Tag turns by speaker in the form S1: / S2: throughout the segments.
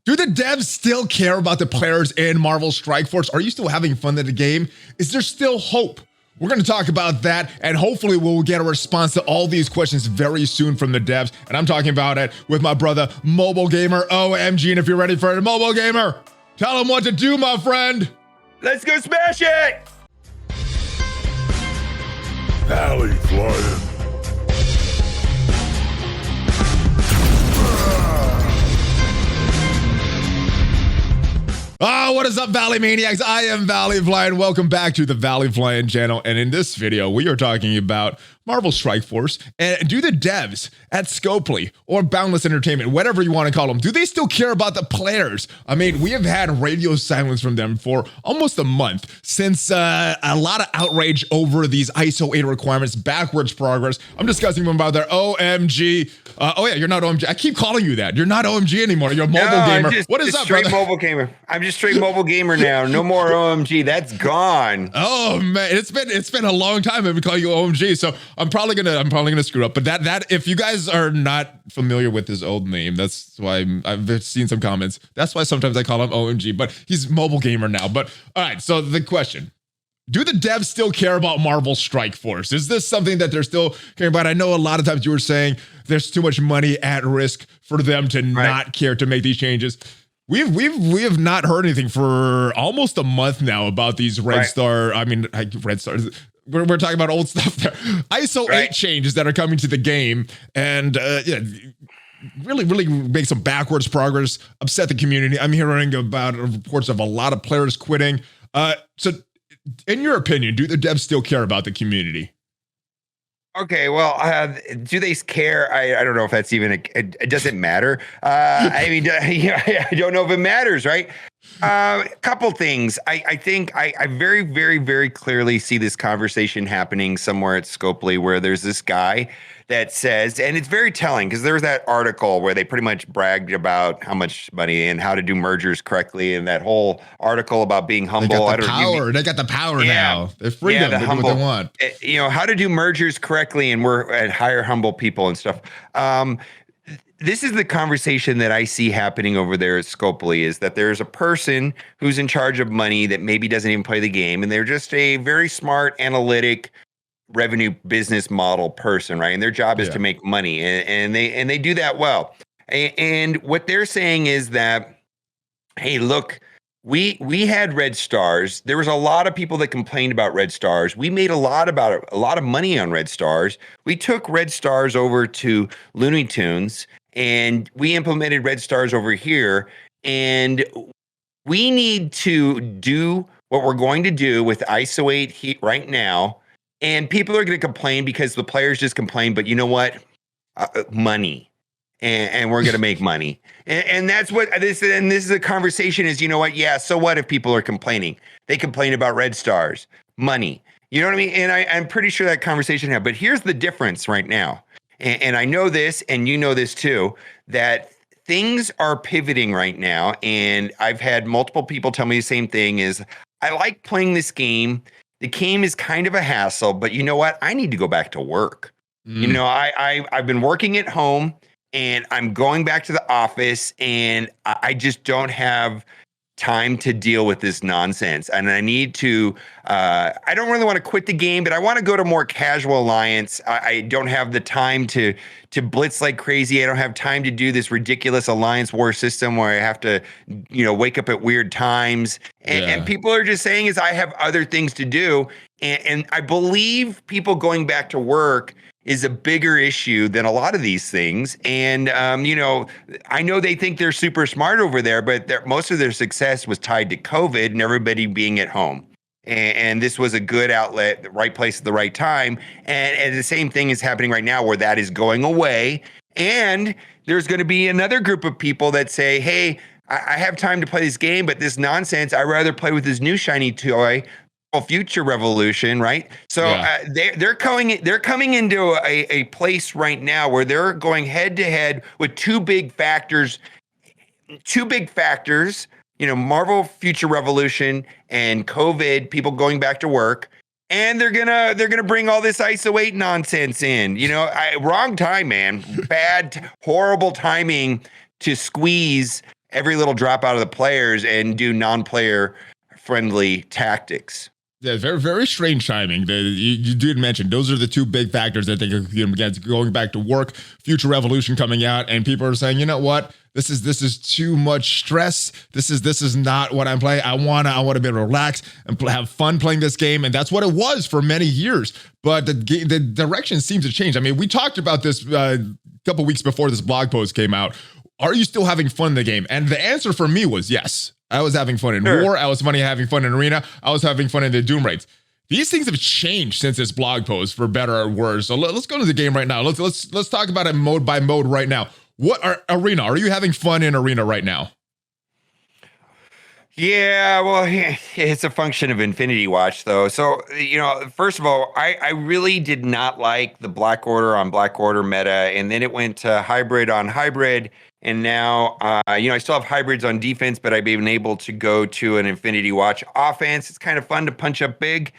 S1: Do the devs still care about the players in Marvel Strike Force? Are you still having fun in the game? Is there still hope? We're going to talk about that, and hopefully we'll get a response to all these questions very soon from the devs. And I'm talking about it with my brother, MobileGamer OMG. And if you're ready for it, MobileGamer, tell him what to do, my friend.
S2: Let's go smash it!
S3: ValleyFlyin.
S1: What is up, Valley Maniacs? I am ValleyFlyin. Welcome back to the ValleyFlyin channel. And in this video, we are talking about Marvel Strike Force. And do the devs at Scopely or Boundless Entertainment, whatever you want to call them, do they still care about the players? I mean, we have had radio silence from them for almost a month since a lot of outrage over these ISO 8 requirements, backwards progress. I'm discussing them about their OMG. Oh yeah, you're not OMG. I keep calling you that. You're not OMG anymore. You're a mobile gamer. What is up,
S2: straight
S1: brother?
S2: mobile gamer. I'm just straight mobile gamer now. No more OMG. That's gone.
S1: Oh man, it's been a long time I've been calling you OMG. So I'm probably gonna screw up. But that if you guys are not familiar with his old name, that's why I've seen some comments. That's why sometimes I call him OMG. But he's mobile gamer now. But all right. So the question. Do the devs still care about Marvel Strike Force? Is this something that they're still caring about? I know a lot of times you were saying there's too much money at risk for them to not care to make these changes. We have not heard anything for almost a month now about these Red Stars. We're talking about old stuff there. ISO 8 changes that are coming to the game, and really make some backwards progress, upset the community. I'm hearing about reports of a lot of players quitting. So in your opinion, do the devs still care about the community?
S2: Okay, well, do they care? I don't know if that's even it doesn't matter. I mean, I don't know if it matters, right? A couple things. I think I very, very, very clearly see this conversation happening somewhere at Scopely where there's this guy that says, and it's very telling because there was that article where they pretty much bragged about how much money and how to do mergers correctly, and that whole article about being humble.
S1: They got the power now. They're free to do what they want.
S2: You know, how to do mergers correctly and hire humble people and stuff. This is the conversation that I see happening over there at Scopely, is that there's a person who's in charge of money that maybe doesn't even play the game, and they're just a very smart, analytic, revenue business model person, right? And their job is to make money, and they do that well. And what they're saying is that, hey, look, we had Red Stars. There was a lot of people that complained about Red Stars. We made a lot of money on Red Stars. We took Red Stars over to Looney Tunes, and we implemented Red Stars over here. And we need to do what we're going to do with ISO 8 right now. And people are going to complain because the players just complain, but you know what? Money. And we're going to make money. And that's what this is a conversation is, you know what? Yeah, so what if people are complaining? They complain about Red Stars, money. You know what I mean? And I'm pretty sure that conversation happened. But here's the difference right now. And I know this, and you know this too, that things are pivoting right now. And I've had multiple people tell me the same thing is, I like playing this game. The game is kind of a hassle, but you know what? I need to go back to work. You know, I've been working at home, and I'm going back to the office, and I just don't have time to deal with this nonsense. And I need to, I don't really want to quit the game, but I want to go to more casual alliance. I don't have the time to blitz like crazy. I don't have time to do this ridiculous alliance war system where I have to, wake up at weird times. And people are just saying is I have other things to do. And I believe people going back to work is a bigger issue than a lot of these things. And, I know they think they're super smart over there, but most of their success was tied to COVID and everybody being at home. And this was a good outlet, the right place at the right time. And the same thing is happening right now where that is going away. And there's going to be another group of people that say, hey, I have time to play this game, but this nonsense, I'd rather play with this new shiny toy, Future Revolution, right? So they're coming into a place right now where they're going head to head with two big factors, Marvel Future Revolution and COVID, people going back to work, and they're gonna bring all this ISO 8 nonsense in. Wrong time, man. Bad, horrible timing to squeeze every little drop out of the players and do non-player friendly tactics.
S1: Yeah, very, very strange timing. You did mention those are the two big factors that they could against going back to work, Future Revolution coming out, and people are saying, you know what, this is too much stress. This is not what I'm playing. I wanna be able to relax and have fun playing this game, and that's what it was for many years. But the direction seems to change. I mean, we talked about this a couple weeks before this blog post came out. Are you still having fun in the game? And the answer for me was yes. I was having fun in War. I was having fun in Arena. I was having fun in the Doom raids. These things have changed since this blog post, for better or worse. So let's go to the game right now. Let's talk about it mode by mode right now. Arena? Are you having fun in Arena right now?
S2: Yeah, well, it's a function of Infinity Watch, though. So, first of all, I really did not like the Black Order on Black Order meta, and then it went to hybrid on hybrid. And now, I still have hybrids on defense, but I've been able to go to an Infinity Watch offense. It's kind of fun to punch up big.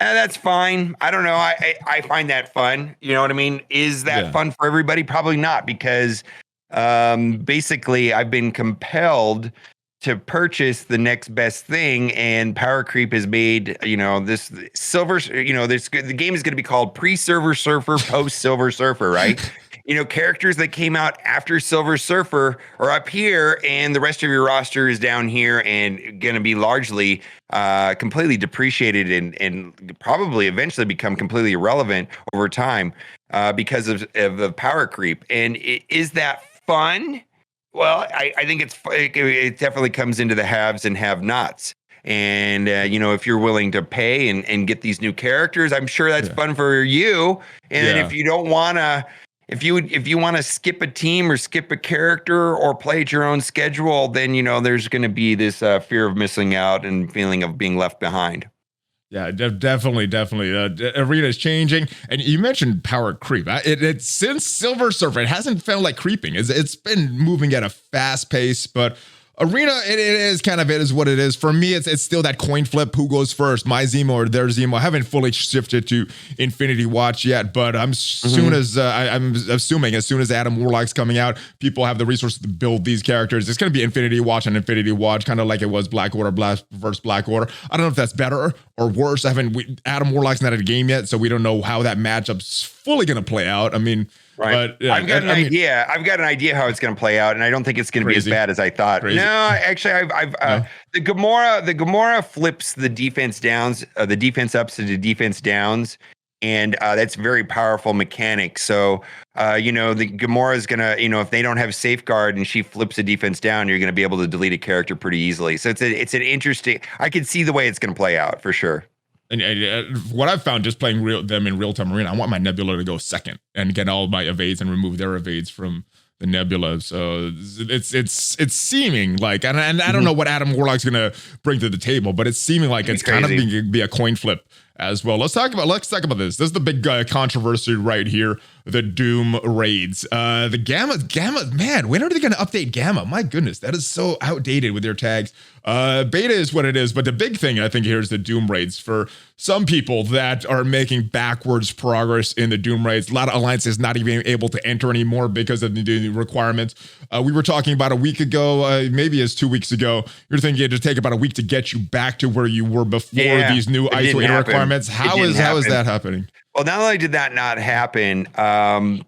S2: And that's fine. I don't know. I find that fun. You know what I mean? Is that fun for everybody? Probably not, because basically I've been compelled to purchase the next best thing, and power creep has made, this silver, the game is going to be called pre-Silver Surfer, post-Silver Surfer, right? Characters that came out after Silver Surfer are up here, and the rest of your roster is down here and going to be largely completely depreciated and probably eventually become completely irrelevant over time because of the power creep. And is that fun? Well, I think it definitely comes into the haves and have-nots. And, if you're willing to pay and get these new characters, I'm sure that's fun for you. And then if you don't want to, if you want to skip a team or skip a character or play at your own schedule, then, there's going to be this fear of missing out and feeling of being left behind.
S1: Yeah, definitely. Arena is changing, and you mentioned power creep. It's since Silver Surfer, it hasn't felt like creeping. It's been moving at a fast pace, but Arena, it is what it is. For me, it's still that coin flip. Who goes first, my Zemo or their Zemo? I haven't fully shifted to Infinity Watch yet, but I'm assuming as soon as Adam Warlock's coming out, people have the resources to build these characters. It's going to be Infinity Watch and Infinity Watch, kind of like it was Black Order versus Black Order. I don't know if that's better or worse. Adam Warlock's not in the game yet, so we don't know how that matchup's fully going to play out. I mean,
S2: right. But, I've got an idea. I've got an idea how it's going to play out, and I don't think it's going to be as bad as I thought. Crazy. No, actually, the Gamora flips the defense downs, the defense ups to the defense downs, and that's very powerful mechanic. So, the Gamora is going to, if they don't have safeguard and she flips a defense down, you're going to be able to delete a character pretty easily. So it's an interesting. I can see the way it's going to play out for sure.
S1: And what I've found just playing them in real-time Arena, I want my Nebula to go second and get all my evades and remove their evades from the Nebula. So it's seeming like, and I don't know what Adam Warlock's gonna bring to the table, but it's seeming like it's kind of be a coin flip as well. Let's talk about this. This is the big controversy right here. The Doom raids. The Gamma, man, when are they going to update Gamma? My goodness, that is so outdated with their tags. Beta is what it is, but the big thing I think here is the Doom raids. For some people that are making backwards progress in the Doom raids, a lot of alliances not even able to enter anymore because of the requirements. We were talking about a week ago, maybe it's 2 weeks ago. You're thinking it'd take about a week to get you back to where you were before these new ISO requirements. How is that happening?
S2: Well, not only did that not happen, a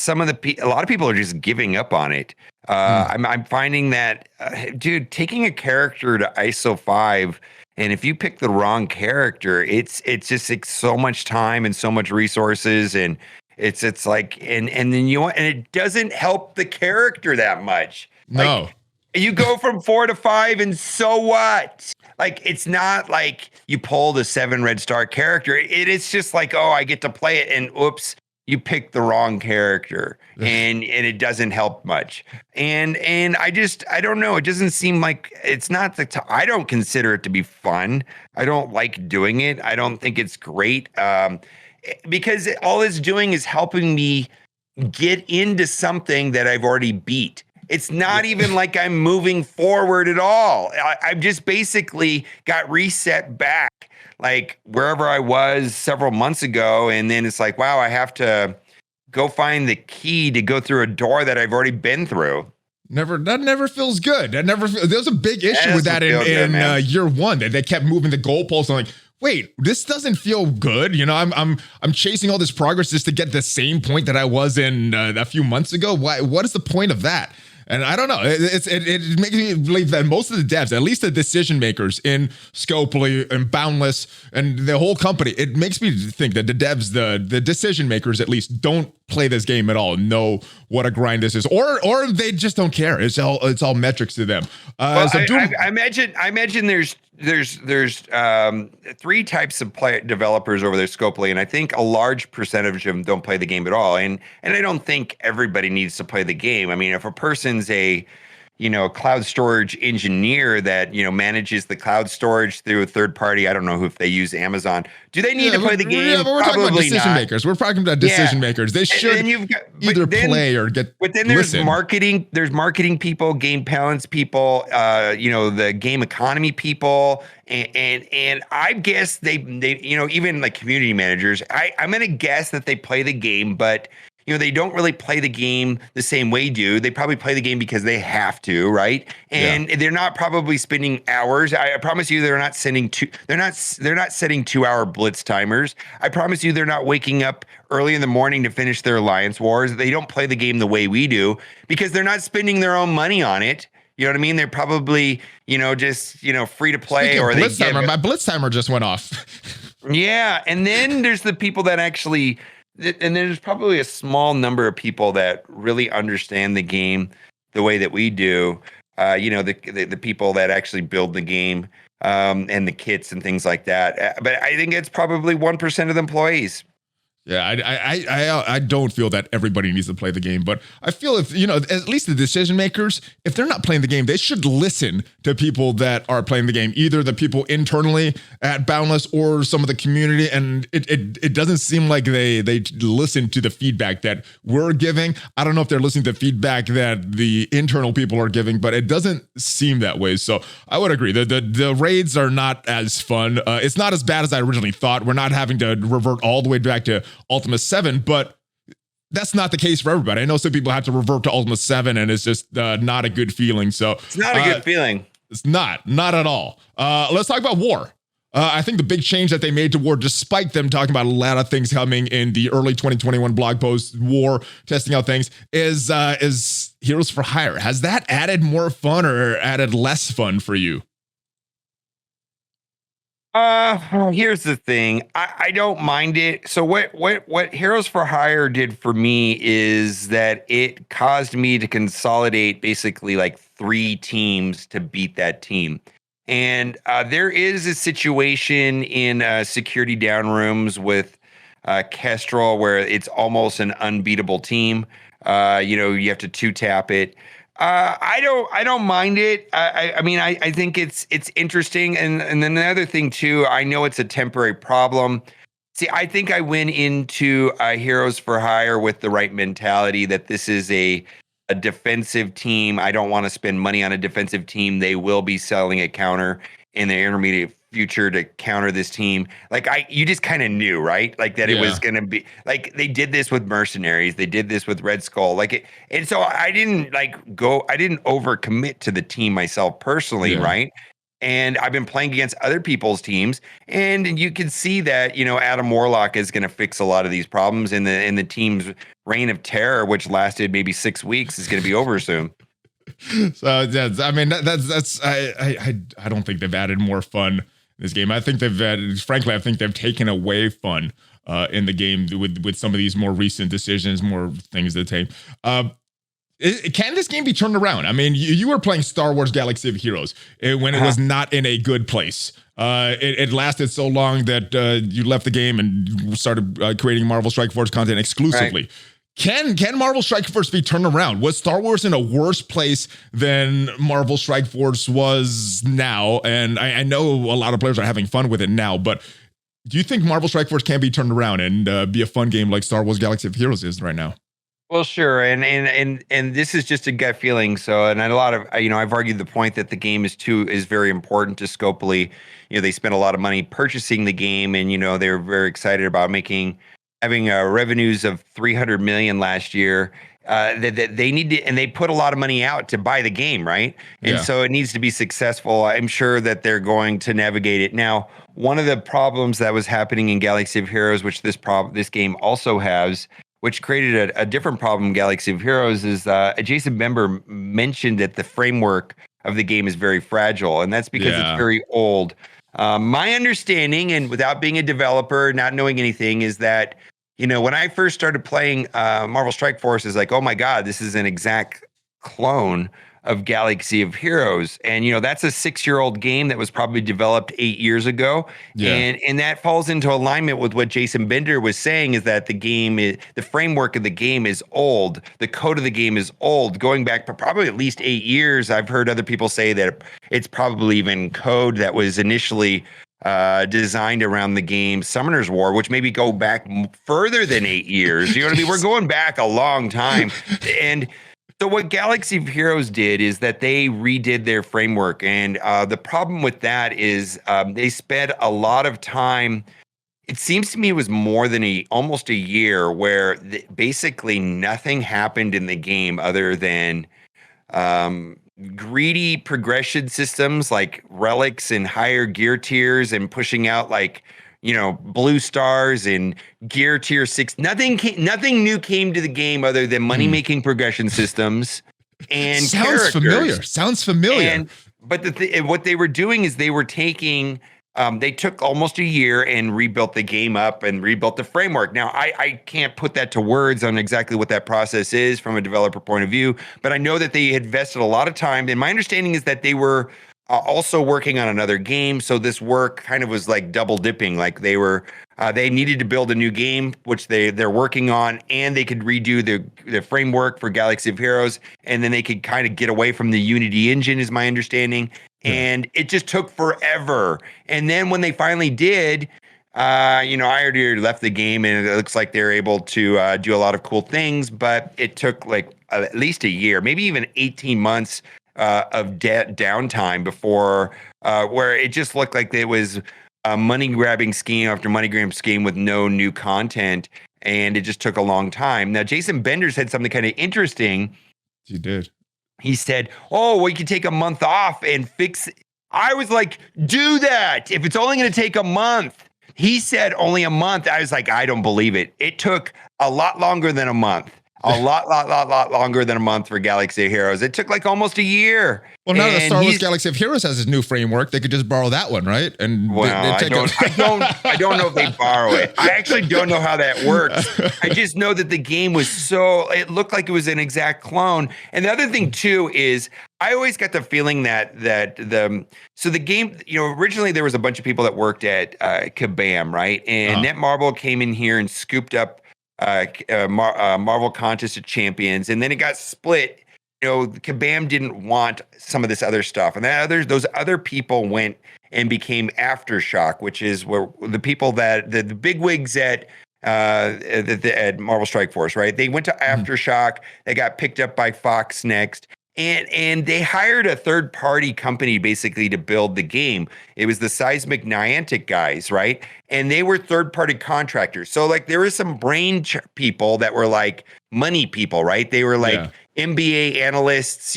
S2: lot of people are just giving up on it. I'm finding that, dude, taking a character to ISO 5, and if you pick the wrong character, it's just like so much time and so much resources, and it's like, and then and it doesn't help the character that much.
S1: No.
S2: Like, you go from 4 to 5, and so what? Like, it's not like you pulled a 7 red star character. It's just like, oh, I get to play it, and oops, you picked the wrong character, and it doesn't help much. And I don't know. It doesn't seem like it's not I don't consider it to be fun. I don't like doing it. I don't think it's great because all it's doing is helping me get into something that I've already beat. It's not even like I'm moving forward at all. I've just basically got reset back, like wherever I was several months ago. And then it's like, wow, I have to go find the key to go through a door that I've already been through.
S1: That never feels good. There's a big issue with that in year one, that they kept moving the goalposts. I'm like, wait, this doesn't feel good. You know, I'm chasing all this progress just to get the same point that I was in a few months ago. What is the point of that? And I don't know. It makes me believe that most of the devs, at least the decision makers in Scopely and Boundless and the whole company, it makes me think that the devs, the decision makers at least, don't play this game at all, know what a grind this is, or they just don't care. It's all metrics to them.
S2: I imagine there's three types of developers over there, Scopely, and I think a large percentage of them don't play the game at all. And I don't think everybody needs to play the game. I mean, if a person's a cloud storage engineer that, manages the cloud storage through a third party, I don't know if they use Amazon. Do they need to play the game?
S1: Yeah, but we're talking about decision makers. We're talking about decision makers. They should either play or get. But then there's
S2: marketing. There's marketing people, game balance people, the game economy people, and I guess they even like community managers. I'm gonna guess that they play the game, but they don't really play the game the same way they probably play the game because they have to, right? And they're not probably spending hours. I promise you, they're not setting 2-hour blitz timers. I promise you, they're not waking up early in the morning to finish their alliance wars. They don't play the game the way we do because they're not spending their own money on it. You know what I mean? They're probably, just, free to play. Or
S1: blitz timer, my blitz timer just went off.
S2: Yeah. And then there's the people that actually, and there's probably a small number of people that really understand the game the way that we do. The people that actually build the game and the kits and things like that. But I think it's probably 1% of the employees.
S1: Yeah, I don't feel that everybody needs to play the game, but I feel if, at least the decision makers, if they're not playing the game, they should listen to people that are playing the game, either the people internally at Boundless or some of the community. And it doesn't seem like they listen to the feedback that we're giving. I don't know if they're listening to feedback that the internal people are giving, but it doesn't seem that way. So I would agree that the raids are not as fun. It's not as bad as I originally thought. We're not having to revert all the way back to Ultima 7, but that's not the case for everybody. I know some people have to revert to Ultima 7 and it's just not a good feeling. So
S2: it's not a good feeling.
S1: It's not at all. Let's talk about War. I think the big change that they made to War, despite them talking about a lot of things coming in the early 2021 blog post, War, testing out things, is Heroes for Hire. Has that added more fun or added less fun for you?
S2: Here's the thing. I don't mind it. So what Heroes for Hire did for me is that it caused me to consolidate basically like 3 teams to beat that team. And there is a situation in security down rooms with Kestrel where it's almost an unbeatable team. You have to 2-tap it. I don't mind it. I mean, I think it's interesting. And then the other thing too, I know it's a temporary problem. See, I think I went into Heroes for Hire with the right mentality that this is a defensive team. I don't want to spend money on a defensive team. They will be selling a counter in the intermediate future to counter this team. Like you just kind of knew, right? Like that it was going to be like, they did this with Mercenaries. They did this with Red Skull. And so I didn't overcommit to the team myself personally. Yeah. Right. And I've been playing against other people's teams, and you can see that, Adam Warlock is going to fix a lot of these problems in the team's reign of terror, which lasted maybe 6 weeks, is going to be over soon.
S1: So that's I don't think they've added more fun in this game. I think they've taken away fun in the game with some of these more recent decisions, more things that take. Can this game be turned around? I mean, you were playing Star Wars Galaxy of Heroes when it was not in a good place. It lasted so long that you left the game and started creating Marvel Strike Force content exclusively. Right. Can Marvel Strike Force be turned around? Was Star Wars in a worse place than Marvel Strike Force was now? And I know a lot of players are having fun with it now, but do you think Marvel Strike Force can be turned around and be a fun game like Star Wars Galaxy of Heroes is right now?
S2: Well, sure, and this is just a gut feeling. So, and a lot of I've argued the point that the game is very important to Scopely. They spent a lot of money purchasing the game, and they're very excited about having revenues of $300 million last year. that they need to, and they put a lot of money out to buy the game, right? And
S1: Yeah.
S2: so it needs to be successful. I'm sure that they're going to navigate it. Now, one of the problems that was happening in Galaxy of Heroes, which this game also has, which created a different problem in Galaxy of Heroes, is a Jason Bember mentioned that the framework of the game is very fragile, and that's because it's
S1: Yeah.
S2: very old. My understanding, and without being a developer, not knowing anything, is that when I first started playing Marvel Strike Force, is like, oh my God, this is an exact clone of Galaxy of Heroes. And, that's a 6-year-old game that was probably developed 8 years ago.
S1: Yeah.
S2: And that falls into alignment with what Jason Bender was saying, is that the framework of the game is old. The code of the game is old, going back for probably at least 8 years. I've heard other people say that it's probably even code that was initially designed around the game Summoner's War, which maybe go back further than 8 years. You know what I mean? We're going back a long time. And so what Galaxy of Heroes did is that they redid their framework. And the problem with that is they spent a lot of time. It seems to me it was more than almost a year where basically nothing happened in the game other than greedy progression systems like relics and higher gear tiers and pushing out blue stars and gear tier 6. Nothing new came to the game other than money making progression systems and
S1: Sounds
S2: characters.
S1: Sounds familiar.
S2: But what they were doing is they were taking. They took almost a year and rebuilt the game up and rebuilt the framework. Now, I can't put that to words on exactly what that process is from a developer point of view, but I know that they had invested a lot of time. And my understanding is that they were also working on another game. So this work kind of was like double dipping. Like they needed to build a new game, which they're working on, and they could redo the framework for Galaxy of Heroes. And then they could kind of get away from the Unity engine, is my understanding. And it just took forever. And then when they finally did, I already left the game, and it looks like they're able to do a lot of cool things, but it took like at least a year, maybe even 18 months of downtime before where it just looked like it was a money grabbing scheme after money grabbing scheme with no new content. And it just took a long time. Now, Jason Bender said something kind of interesting.
S1: He did.
S2: He said, oh, well, you can take a month off and fix it. I was like, do that. If it's only going to take a month. He said only a month. I was like, I don't believe it. It took a lot longer than a month. A lot longer than a month for Galaxy of Heroes. It took like almost a year.
S1: Well, now that Star Wars Galaxy of Heroes has his new framework, they could just borrow that one, right? And
S2: I don't know if they borrow it. I actually don't know how that works. I just know that the game was it looked like it was an exact clone. And the other thing too is I always got the feeling that the game, originally there was a bunch of people that worked at Kabam, right? And Netmarble came in here and scooped up Marvel Contest of Champions, and then it got split. Kabam didn't want some of this other stuff, and those other people went and became Aftershock, which is where the people that the bigwigs at Marvel Strike Force, right? They went to Aftershock. They got picked up by Fox next. And they hired a third-party company basically to build the game. It was the Seismic Niantic guys, right? And they were third-party contractors. So like there were some people that were like money people, right? They were like MBA analysts.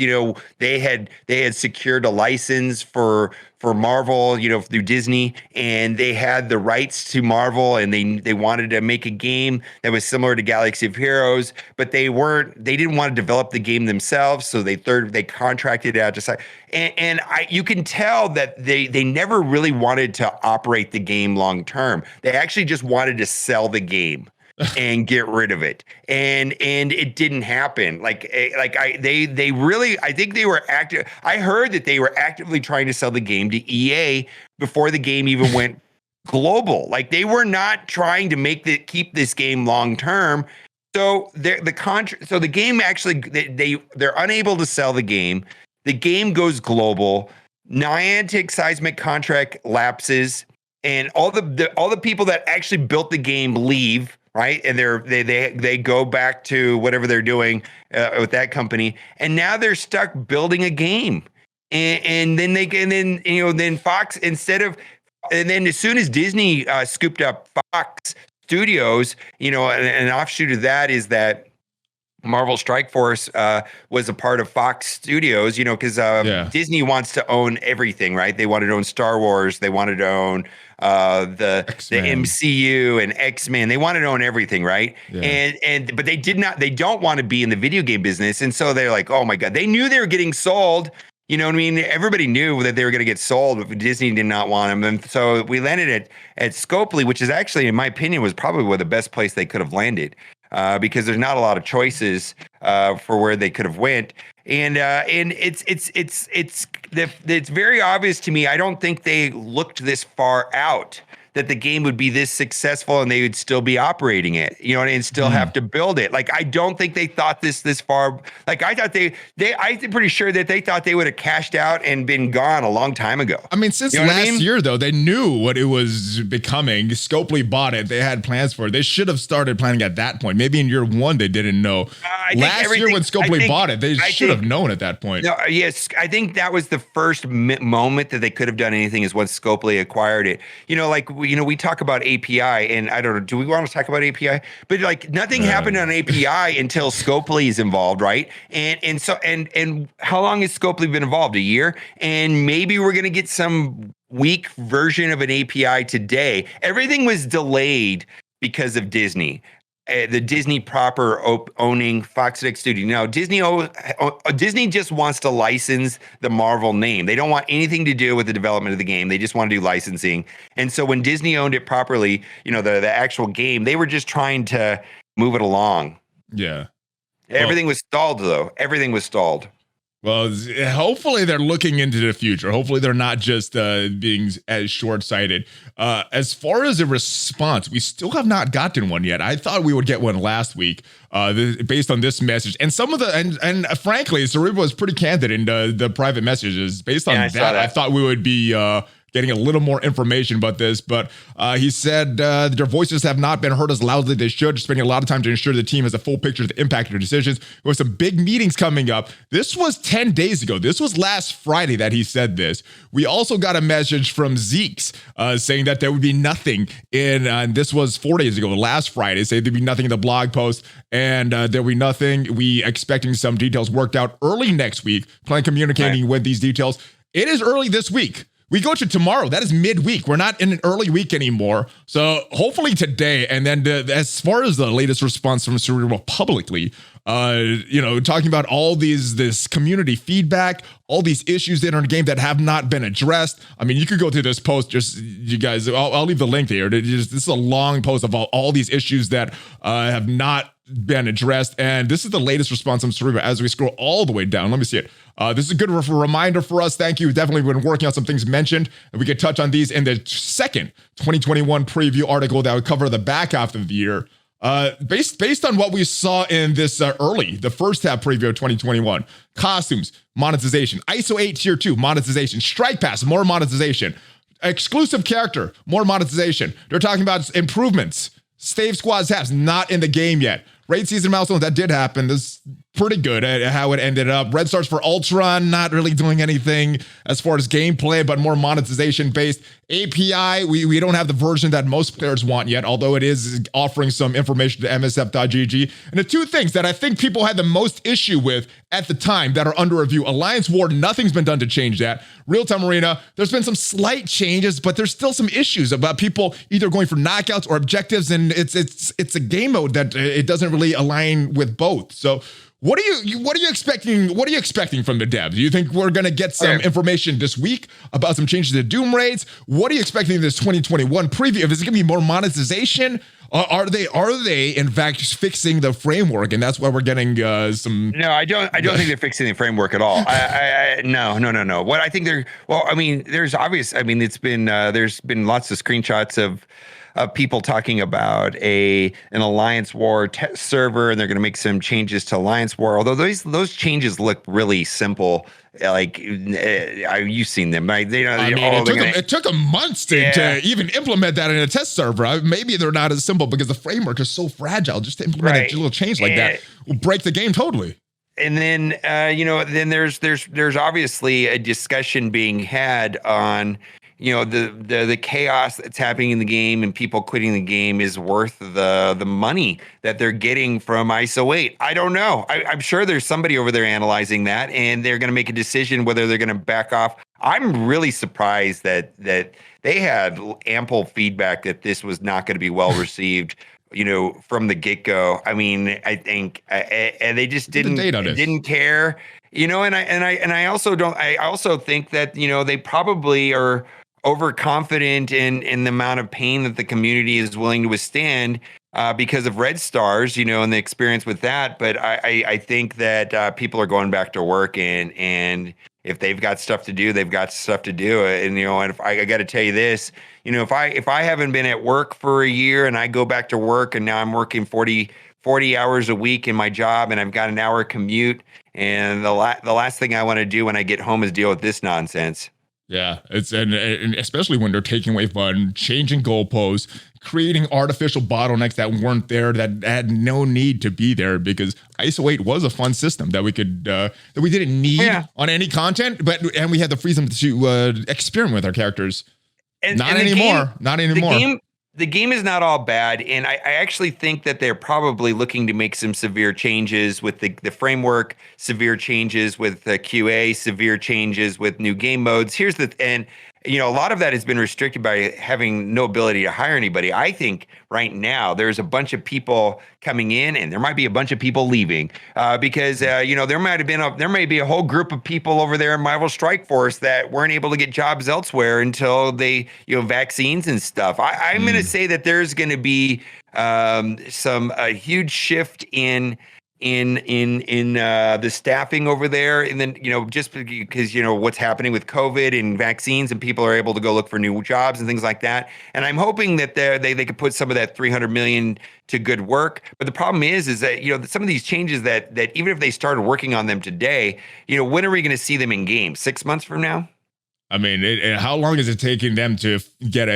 S2: They had secured a license for Marvel, through Disney, and they had the rights to Marvel, and they wanted to make a game that was similar to Galaxy of Heroes, but they didn't want to develop the game themselves, so they contracted it out to side. And you can tell that they never really wanted to operate the game long term. They actually just wanted to sell the game and get rid of it. And it didn't happen. I think they were active. I heard that they were actively trying to sell the game to EA before the game even went global. Like they were not trying to keep this game long term. So the game actually they're unable to sell the game. The game goes global. Niantic Seismic contract lapses, and all the people that actually built the game leave. Right, and they go back to whatever they're doing with that company, and now they're stuck building a game, and then Fox and then as soon as Disney scooped up Fox Studios, an offshoot of that is that Marvel Strike Force was a part of Fox Studios, because Disney wants to own everything, right? They wanted to own Star Wars. They wanted to own the MCU and X-Men. They wanted to own everything, right? Yeah. But they don't want to be in the video game business. And so they're like, oh my God, they knew they were getting sold. You know what I mean? Everybody knew that they were going to get sold, but Disney did not want them. And so we landed at Scopely, which is actually, in my opinion, was probably the best place they could have landed. Because there's not a lot of choices for where they could have went, and it's very obvious to me. I don't think they looked this far out that the game would be this successful and they would still be operating it, and still have to build it. Like, I don't think they thought this far. Like, I thought I'm pretty sure that they thought they would have cashed out and been gone a long time ago.
S1: I mean, since last year, though, they knew what it was becoming. Scopely bought it. They had plans for it. They should have started planning at that point. Maybe in year one, they didn't know. Last year when Scopely bought it, they should have known at that point.
S2: No, yes, I think that was the first moment that they could have done anything is when Scopely acquired it. We talk about API, and I don't know, do we want to talk about API? But like, nothing happened on API until Scopely is involved, right? And so how long has Scopely been involved? A year? And maybe we're going to get some weak version of an API today. Everything was delayed because of Disney. The Disney proper owning Fox Studio. Now, Disney just wants to license the Marvel name. They don't want anything to do with the development of the game. They just want to do licensing. And so when Disney owned it properly, the actual game, they were just trying to move it along.
S1: Yeah.
S2: Everything was stalled, though. Everything was stalled.
S1: Well, hopefully they're looking into the future. Hopefully they're not just being as short-sighted. As far as a response, we still have not gotten one yet. I thought we would get one last week based on this message. And some of and frankly, Cerebro was pretty candid in the private messages. Based on that, I thought we would be getting a little more information about this, but he said their voices have not been heard as loudly as they should, spending a lot of time to ensure the team has a full picture of the impact of their decisions. There were some big meetings coming up. This was 10 days ago. This was last Friday that he said this. We also got a message from Zeke's saying that there would be nothing and this was 4 days ago, last Friday, saying there'd be nothing in the blog post, and there'll be nothing. We expecting some details worked out early next week, plan communicating with these details. It is early this week. We go to tomorrow. That is midweek. We're not in an early week anymore. So hopefully today. And then as far as the latest response from Cerebral publicly, talking about all this community feedback, all these issues that are in the game that have not been addressed. I mean, you could go through this post, just you guys, I'll leave the link here. This is a long post of all these issues that have not been addressed. And this is the latest response from Cerebral as we scroll all the way down. Let me see it. This is a good reminder for us. Thank you. We've definitely been working on some things mentioned, and we could touch on these in the second 2021 preview article that would cover the back half of the year. Based on what we saw in this the first half preview of 2021, costumes, monetization, ISO 8 tier 2, monetization, strike pass, more monetization, exclusive character, more monetization. They're talking about improvements. Stave squad tabs, not in the game yet. Raid season milestone, that did happen. This is pretty good at how it ended up. Red stars for Ultron, not really doing anything as far as gameplay, but more monetization based. API, we don't have the version that most players want yet, although it is offering some information to msf.gg. And the two things that I think people had the most issue with at the time that are under review: Alliance War, nothing's been done to change that. Real-time arena, there's been some slight changes, but there's still some issues about people either going for knockouts or objectives, and it's a game mode that it doesn't really align with both. So what are you expecting? What are you expecting from the devs? Do you think we're going to get some information this week about some changes to Doom raids? What are you expecting in this 2021 preview? If it's going to be more monetization, are they in fact fixing the framework, and that's why we're getting some? No,
S2: I don't think they're fixing the framework at all. No. What I think there's obvious. I mean, it's been there's been lots of screenshots of people talking about an Alliance War test server, and they're going to make some changes to Alliance War. Although those changes look really simple. Like you've seen them, right?
S1: It took them months to even implement that in a test server. Maybe they're not as simple because the framework is so fragile. Just to implement a little change like that will break the game totally.
S2: And then then there's obviously a discussion being had on the chaos that's happening in the game and people quitting the game is worth the money that they're getting from ISO 8. I don't know. I'm sure there's somebody over there analyzing that, and they're going to make a decision whether they're going to back off. I'm really surprised that they had ample feedback that this was not going to be well received, from the get-go. I mean, I think and they just didn't care. And I also think that they probably are overconfident in the amount of pain that the community is willing to withstand because of red stars, and the experience with that. But I think that people are going back to work, and if they've got stuff to do, they've got stuff to do. And and if I got to tell you this, if I haven't been at work for a year and I go back to work and now I'm working 40 hours a week in my job and I've got an hour commute, and the last thing I want to do when I get home is deal with this nonsense.
S1: Yeah, it's and especially when they're taking away fun, changing goalposts, creating artificial bottlenecks that weren't there, that had no need to be there, because ISO 8 was a fun system that we could that we didn't need on any content, and we had the freedom to experiment with our characters. Not anymore.
S2: The game is not all bad, and I actually think that they're probably looking to make some severe changes with the framework, severe changes with the QA, severe changes with new game modes. A lot of that has been restricted by having no ability to hire anybody. I think right now there's a bunch of people coming in, and there might be a bunch of people leaving because there may be a whole group of people over there in Marvel Strike Force that weren't able to get jobs elsewhere until they vaccines and stuff. I'm going to say that there's going to be a huge shift in the staffing over there, and then just because what's happening with COVID and vaccines, and people are able to go look for new jobs and things like that. And I'm hoping that they could put some of that 300 million to good work. But the problem is that some of these changes that even if they started working on them today, when are we going to see them in game? 6 months from now?
S1: I mean, how long is it taking them to get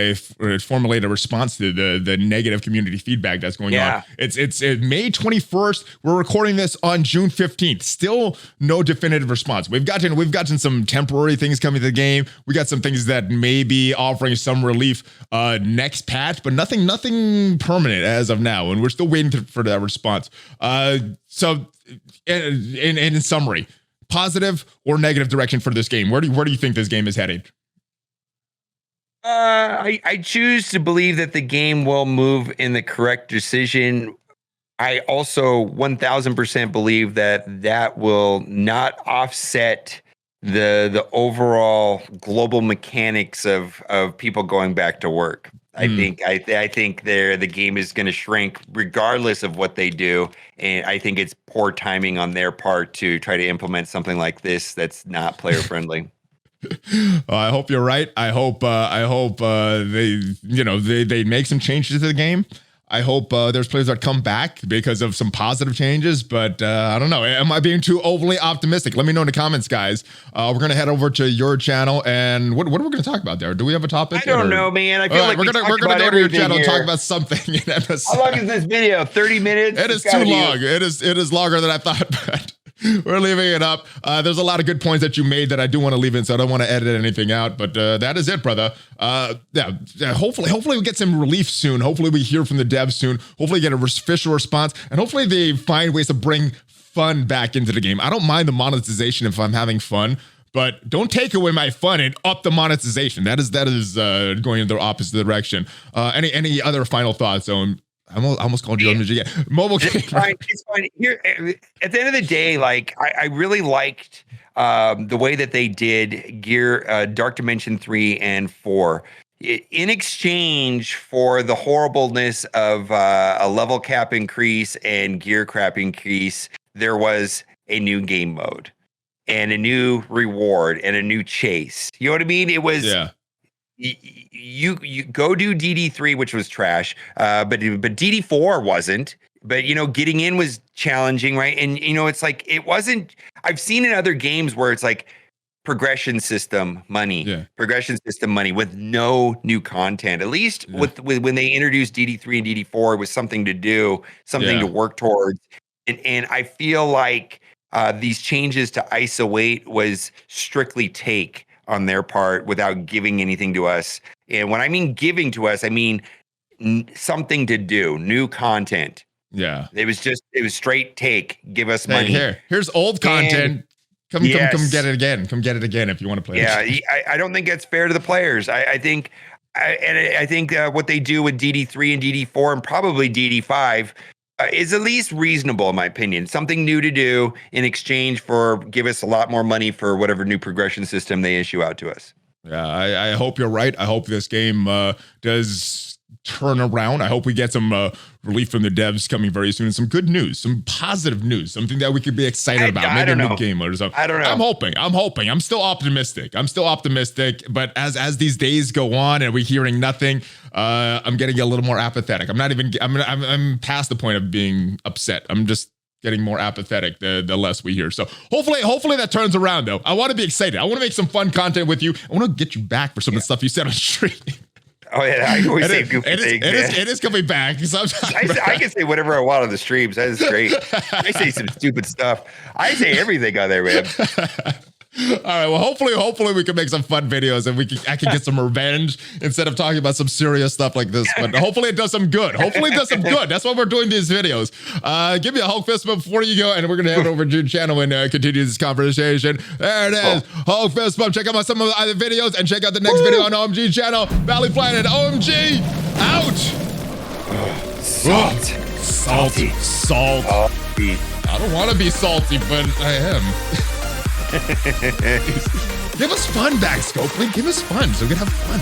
S1: formulate a response to the negative community feedback that's going on? It's May 21st. We're recording this on June 15th. Still no definitive response. We've gotten some temporary things coming to the game. We got some things that may be offering some relief next patch, but nothing permanent as of now, and we're still waiting for that response. So, in summary, positive or negative direction for this game? Where do you think this game is heading?
S2: I choose to believe that the game will move in the correct decision. I also 1000% believe that will not offset the overall global mechanics of people going back to work. I think the game is going to shrink regardless of what they do, and I think it's poor timing on their part to try to implement something like this that's not player friendly.
S1: I hope you're right. I hope they make some changes to the game. I hope there's players that come back because of some positive changes, but I don't know. Am I being too overly optimistic? Let me know in the comments, guys. We're going to head over to your channel, and what are we going to talk about there? Do we have a topic?
S2: I don't know, man. I feel like
S1: we're going to go to your channel and talk about something in episode.
S2: How long is this video? 30 minutes?
S1: It is too long. It is longer than I thought, but we're leaving it up. There's a lot of good points that you made that I do want to leave in, so I don't want to edit anything out, but that is it, brother. Hopefully we get some relief soon. Hopefully we hear from the devs soon. Hopefully get an official response, and hopefully they find ways to bring fun back into the game. I don't mind the monetization if I'm having fun, but don't take away my fun and up the monetization. That is going in the opposite direction. Any other final thoughts on? I almost called you MG. MobileGamer.
S2: It's fine. Here, at the end of the day, like I really liked the way that they did Gear Dark Dimension 3 and 4. In exchange for the horribleness of a level cap increase and gear crap increase, there was a new game mode and a new reward and a new chase. You know what I mean? It was you go do DD3, which was trash, but DD4 wasn't. But getting in was challenging, right? And it's like it wasn't. I've seen in other games where it's like progression system money with no new content. At least with when they introduced DD3 and DD4, it was something to do, something to work towards. And I feel like these changes to ISO 8 was strictly take on their part without giving anything to us. And when I mean giving to us, I mean something to do, new content.
S1: Yeah.
S2: It was straight take. Give us money.
S1: Here's old content. Come get it again. Come get it again if you want to play.
S2: Yeah, I don't think that's fair to the players. I think what they do with DD3 and DD4 and probably DD5 is at least reasonable, in my opinion. Something new to do in exchange for give us a lot more money for whatever new progression system they issue out to us.
S1: Yeah, I hope you're right. I hope this game does turn around. I hope we get some relief from the devs coming very soon, and some good news, some positive news, something that we could be excited about. Maybe a new game or something.
S2: I don't know.
S1: I'm hoping. I'm still optimistic. But as these days go on and we're hearing nothing, I'm getting a little more apathetic. I'm past the point of being upset. I'm just getting more apathetic the less we hear. So hopefully that turns around though. I want to be excited. I want to make some fun content with you. I want to get you back for some of the stuff you said on stream.
S2: Oh yeah, I always say goofy things.
S1: It is coming back.
S2: I can say whatever I want on the streams. That is great. I say some stupid stuff. I say everything on there, man.
S1: All right. Well, hopefully we can make some fun videos and I can get some revenge instead of talking about some serious stuff like this. But hopefully it does some good. That's why we're doing these videos. Give me a Hulk fist bump before you go, and we're gonna head over to the channel and continue this conversation. There it is. Hulk fist bump. Check out some of the other videos and check out the next video on OMG channel. ValleyFlyin and OMG out. Salty. I don't want to be salty, but I am. Give us fun back, Scopely. Give us fun so we can have fun.